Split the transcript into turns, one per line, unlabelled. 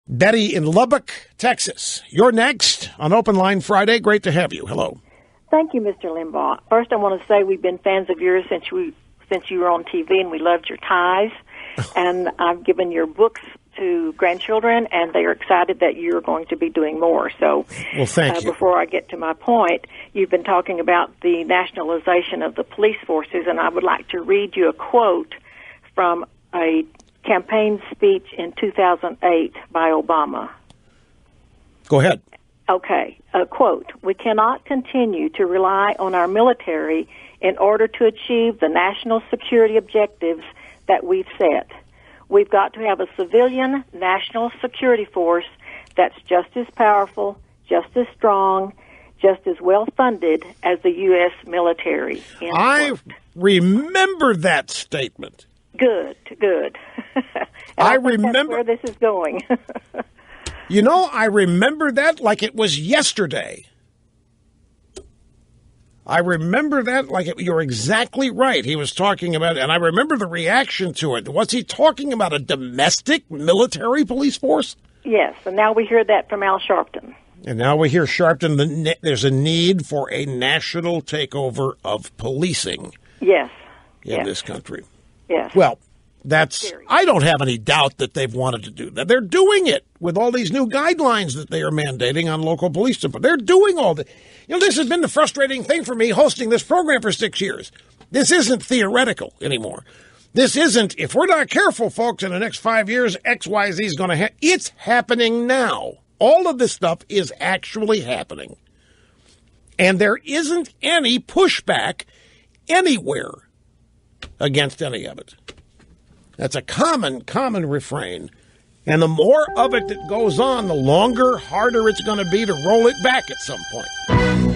Betty in Lubbock, Texas. You're next on Open Line Friday. Great to have you. Hello.
Thank you, Mr. Limbaugh. First, I want to say we've been fans of yours since you were on TV, and we loved your ties. And I've given your books to grandchildren, and they are excited that you're going to be doing more. So,
well, thank you.
Before I get to my point, you've been talking about the nationalization of the police forces, and I would like to read you a quote from a campaign speech in 2008 by Obama.
Go ahead.
Okay, a quote, "We cannot continue to rely on our military in order to achieve the national security objectives that we've set. We've got to have a civilian national security force that's just as powerful, just as strong, just as well-funded as the U.S. military."
I remember that statement.
Good.
I
remember
that's
where this is going.
You know, I remember that like it was yesterday. I remember that you're exactly right. He was talking about, and I remember the reaction to it. Was he talking about a domestic military police force?
Yes, and now we hear that from Al Sharpton.
And now we hear Sharpton, there's a need for a national takeover of policing.
Yes.
In this country.
Yes.
Well, I don't have any doubt that they've wanted to do that. They're doing it with all these new guidelines that they are mandating on local police departments. They're doing all that. You know, this has been the frustrating thing for me hosting this program for 6 years. This isn't theoretical anymore. This isn't, if we're not careful, folks, in the next 5 years, XYZ is going to happen. It's happening now. All of this stuff is actually happening. And there isn't any pushback anywhere against any of it. That's a common refrain. And the more of it that goes on, the longer, harder it's going to be to roll it back at some point.